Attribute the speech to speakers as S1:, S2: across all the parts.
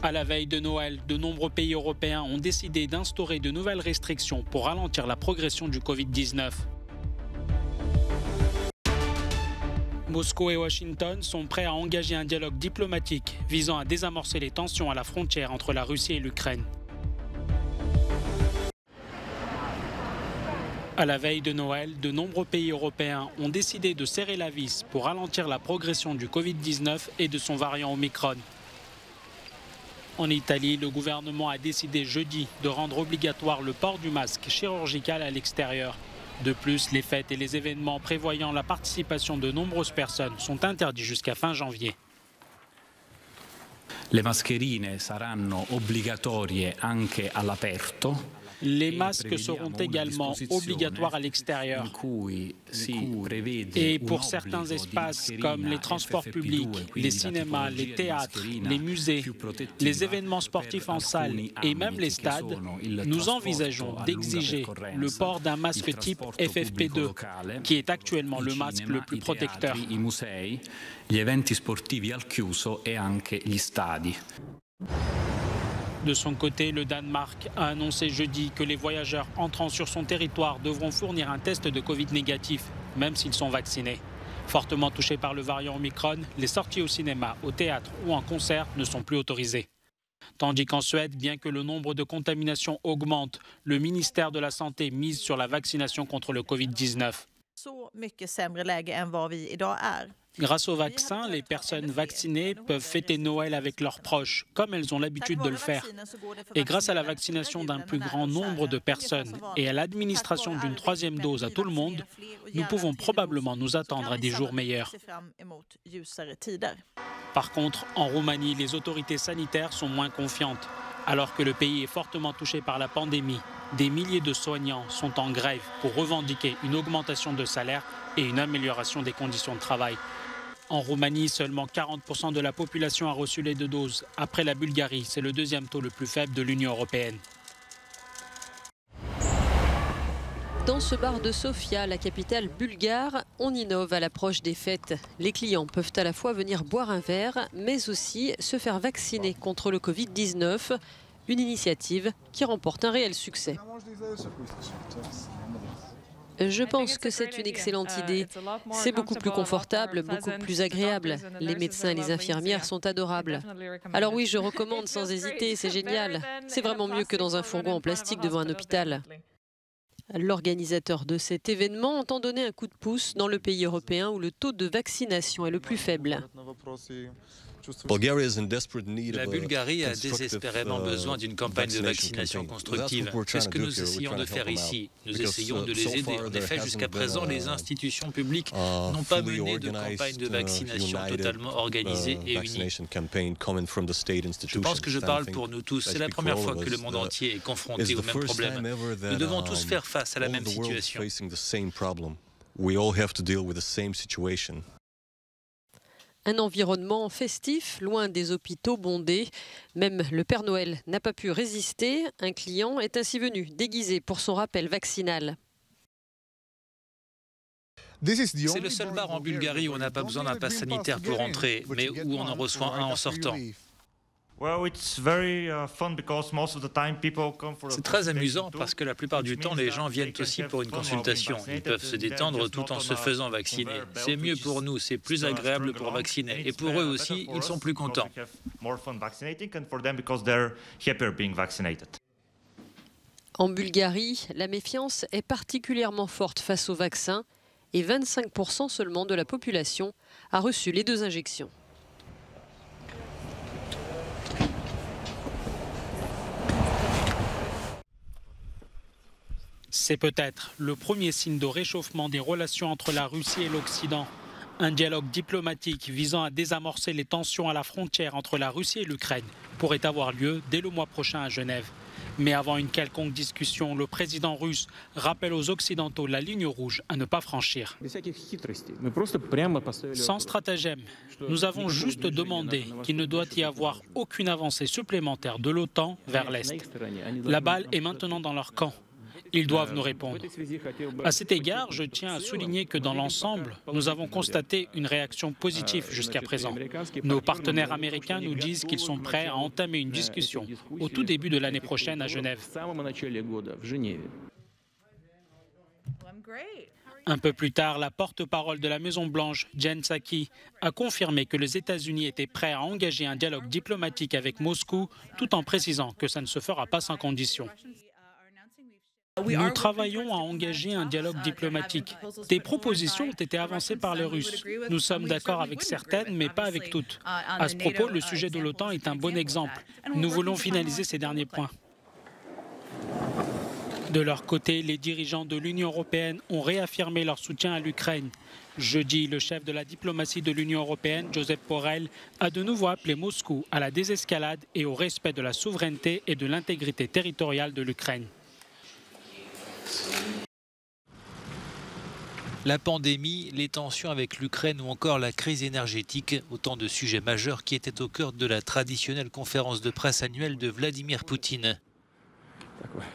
S1: À la veille de Noël, de nombreux pays européens ont décidé d'instaurer de nouvelles restrictions pour ralentir la progression du Covid-19. Moscou et Washington sont prêts à engager un dialogue diplomatique visant à désamorcer les tensions à la frontière entre la Russie et l'Ukraine. À la veille de Noël, de nombreux pays européens ont décidé de serrer la vis pour ralentir la progression du Covid-19 et de son variant Omicron. En Italie, le gouvernement a décidé jeudi de rendre obligatoire le port du masque chirurgical à l'extérieur. De plus, les fêtes et les événements prévoyant la participation de nombreuses personnes sont interdits jusqu'à fin janvier.
S2: Le mascherine saranno obbligatorie anche all'aperto.
S1: Les masques seront également obligatoires à l'extérieur. Et pour certains espaces comme les transports publics, les cinémas, les théâtres, les musées, les événements sportifs en salle et même les stades, nous envisageons d'exiger le port d'un masque type FFP2, qui est actuellement le masque le plus protecteur.
S2: Gli eventi sportivi al chiuso e anche gli stadi.
S1: De son côté, le Danemark a annoncé jeudi que les voyageurs entrant sur son territoire devront fournir un test de Covid négatif, même s'ils sont vaccinés. Fortement touchés par le variant Omicron, les sorties au cinéma, au théâtre ou en concert ne sont plus autorisées. Tandis qu'en Suède, bien que le nombre de contaminations augmente, le ministère de la Santé mise sur la vaccination contre le Covid-19. Grâce au vaccin, les personnes vaccinées peuvent fêter Noël avec leurs proches, comme elles ont l'habitude de le faire. Et grâce à la vaccination d'un plus grand nombre de personnes et à l'administration d'une troisième dose à tout le monde, nous pouvons probablement nous attendre à des jours meilleurs. Par contre, en Roumanie, les autorités sanitaires sont moins confiantes. Alors que le pays est fortement touché par la pandémie, des milliers de soignants sont en grève pour revendiquer une augmentation de salaire et une amélioration des conditions de travail. En Roumanie, seulement 40% de la population a reçu les 2 doses. Après la Bulgarie, c'est le deuxième taux le plus faible de l'Union européenne.
S3: Dans ce bar de Sofia, la capitale bulgare, on innove à l'approche des fêtes. Les clients peuvent à la fois venir boire un verre, mais aussi se faire vacciner contre le Covid-19. Une initiative qui remporte un réel succès. Je pense que c'est une excellente idée. C'est beaucoup plus confortable, beaucoup plus agréable. Les médecins et les infirmières sont adorables. Alors oui, je recommande sans hésiter, c'est génial. C'est vraiment mieux que dans un fourgon en plastique devant un hôpital. L'organisateur de cet événement entend donner un coup de pouce dans le pays européen où le taux de vaccination est le plus faible.
S4: La Bulgarie a désespérément besoin d'une campagne de vaccination constructive. C'est ce que nous essayons de faire ici. Nous essayons de les aider. En effet, jusqu'à présent, les institutions publiques n'ont pas mené de campagne de vaccination totalement organisée et unie. Je pense que je parle pour nous tous. C'est la première fois que le monde entier est confronté au même problème. Nous devons tous faire face à la même situation.
S3: Un environnement festif, loin des hôpitaux bondés. Même le Père Noël n'a pas pu résister. Un client est ainsi venu déguisé pour son rappel vaccinal.
S4: C'est le seul bar en Bulgarie où on n'a pas besoin d'un pass sanitaire pour entrer, mais où on en reçoit un en sortant. C'est très amusant parce que la plupart du temps, les gens viennent aussi pour une consultation. Ils peuvent se détendre tout en se faisant vacciner. C'est mieux pour nous, c'est plus agréable pour vacciner. Et pour eux aussi, ils sont plus contents.
S3: En Bulgarie, la méfiance est particulièrement forte face au vaccin et 25% seulement de la population a reçu les 2 injections.
S1: C'est peut-être le premier signe de réchauffement des relations entre la Russie et l'Occident. Un dialogue diplomatique visant à désamorcer les tensions à la frontière entre la Russie et l'Ukraine pourrait avoir lieu dès le mois prochain à Genève. Mais avant une quelconque discussion, le président russe rappelle aux Occidentaux la ligne rouge à ne pas franchir. Sans stratagème, nous avons juste demandé qu'il ne doit y avoir aucune avancée supplémentaire de l'OTAN vers l'Est. La balle est maintenant dans leur camp. Ils doivent nous répondre. À cet égard, je tiens à souligner que dans l'ensemble, nous avons constaté une réaction positive jusqu'à présent. Nos partenaires américains nous disent qu'ils sont prêts à entamer une discussion au tout début de l'année prochaine à Genève. Un peu plus tard, la porte-parole de la Maison-Blanche, Jen Psaki, a confirmé que les États-Unis étaient prêts à engager un dialogue diplomatique avec Moscou, tout en précisant que ça ne se fera pas sans condition. Nous travaillons à engager un dialogue diplomatique. Des propositions ont été avancées par les Russes. Nous sommes d'accord avec certaines, mais pas avec toutes. À ce propos, le sujet de l'OTAN est un bon exemple. Nous voulons finaliser ces derniers points. De leur côté, les dirigeants de l'Union européenne ont réaffirmé leur soutien à l'Ukraine. Jeudi, le chef de la diplomatie de l'Union européenne, Josep Borrell, a de nouveau appelé Moscou à la désescalade et au respect de la souveraineté et de l'intégrité territoriale de l'Ukraine.
S4: La pandémie, les tensions avec l'Ukraine ou encore la crise énergétique, autant de sujets majeurs qui étaient au cœur de la traditionnelle conférence de presse annuelle de Vladimir Poutine.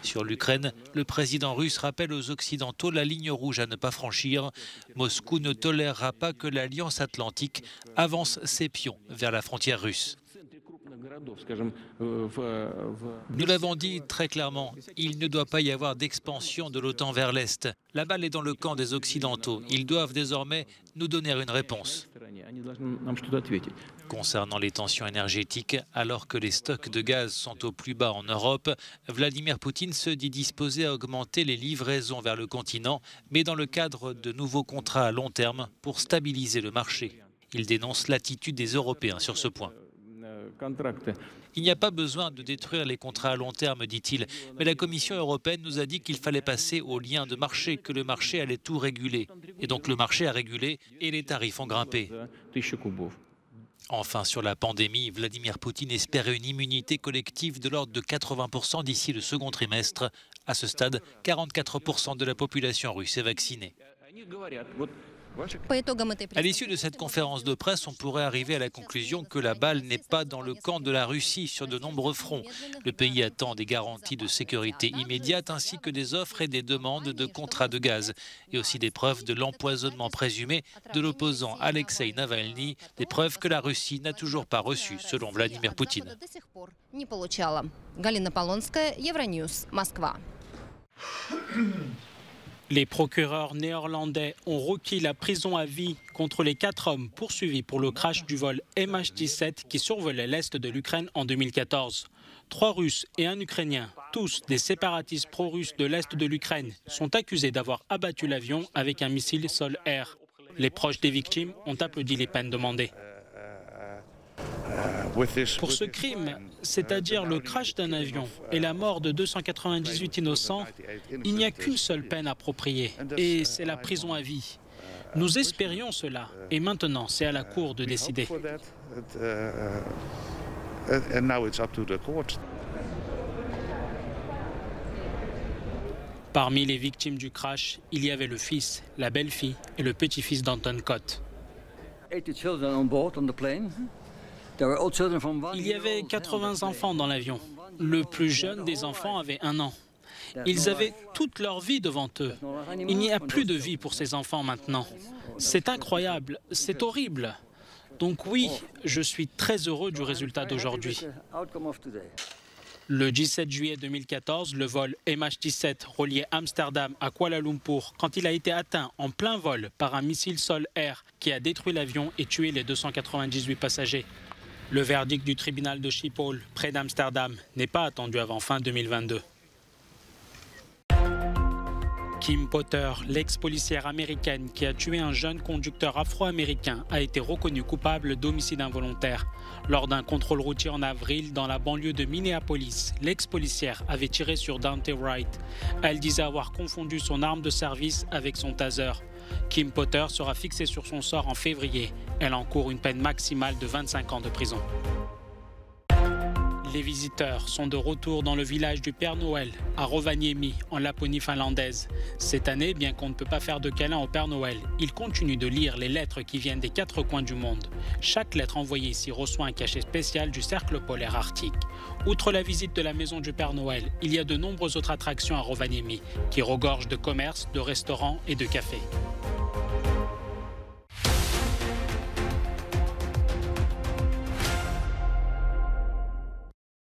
S4: Sur l'Ukraine, le président russe rappelle aux Occidentaux la ligne rouge à ne pas franchir. Moscou ne tolérera pas que l'Alliance atlantique avance ses pions vers la frontière russe. Nous l'avons dit très clairement, il ne doit pas y avoir d'expansion de l'OTAN vers l'Est. La balle est dans le camp des Occidentaux. Ils doivent désormais nous donner une réponse. Concernant les tensions énergétiques, alors que les stocks de gaz sont au plus bas en Europe, Vladimir Poutine se dit disposé à augmenter les livraisons vers le continent, mais dans le cadre de nouveaux contrats à long terme pour stabiliser le marché. Il dénonce l'attitude des Européens sur ce point. Il n'y a pas besoin de détruire les contrats à long terme, dit-il, mais la Commission européenne nous a dit qu'il fallait passer au lien de marché, que le marché allait tout réguler. Et donc le marché a régulé et les tarifs ont grimpé. Enfin, sur la pandémie, Vladimir Poutine espérait une immunité collective de l'ordre de 80% d'ici le second trimestre. À ce stade, 44% de la population russe est vaccinée. À l'issue de cette conférence de presse, on pourrait arriver à la conclusion que la balle n'est pas dans le camp de la Russie sur de nombreux fronts. Le pays attend des garanties de sécurité immédiate ainsi que des offres et des demandes de contrats de gaz et aussi des preuves de l'empoisonnement présumé de l'opposant Alexei Navalny, des preuves que la Russie n'a toujours pas reçues selon Vladimir Poutine.
S1: Les procureurs néerlandais ont requis la prison à vie contre les 4 hommes poursuivis pour le crash du vol MH17 qui survolait l'est de l'Ukraine en 2014. 3 Russes et un Ukrainien, tous des séparatistes pro-russes de l'est de l'Ukraine, sont accusés d'avoir abattu l'avion avec un missile sol-air. Les proches des victimes ont applaudi les peines demandées. Pour ce crime, c'est-à-dire le crash d'un avion et la mort de 298 innocents, il n'y a qu'une seule peine appropriée, et c'est la prison à vie. Nous espérions cela, et maintenant c'est à la Cour de décider. Parmi les victimes du crash, il y avait le fils, la belle-fille et le petit-fils d'Anton Kott. Il y avait 80 enfants dans l'avion. Le plus jeune des enfants avait 1 an. Ils avaient toute leur vie devant eux. Il n'y a plus de vie pour ces enfants maintenant. C'est incroyable, c'est horrible. Donc oui, je suis très heureux du résultat d'aujourd'hui. Le 17 juillet 2014, le vol MH17 reliait Amsterdam à Kuala Lumpur quand il a été atteint en plein vol par un missile sol-air qui a détruit l'avion et tué les 298 passagers. Le verdict du tribunal de Schiphol, près d'Amsterdam, n'est pas attendu avant fin 2022. Kim Potter, l'ex-policière américaine qui a tué un jeune conducteur afro-américain, a été reconnue coupable d'homicide involontaire. Lors d'un contrôle routier en avril dans la banlieue de Minneapolis, l'ex-policière avait tiré sur Dante Wright. Elle disait avoir confondu son arme de service avec son taser. Kim Potter sera fixée sur son sort en février. Elle encourt une peine maximale de 25 ans de prison. Les visiteurs sont de retour dans le village du Père Noël, à Rovaniemi, en Laponie finlandaise. Cette année, bien qu'on ne peut pas faire de câlin au Père Noël, il continue de lire les lettres qui viennent des 4 coins du monde. Chaque lettre envoyée ici reçoit un cachet spécial du Cercle polaire arctique. Outre la visite de la maison du Père Noël, il y a de nombreuses autres attractions à Rovaniemi, qui regorgent de commerces, de restaurants et de cafés.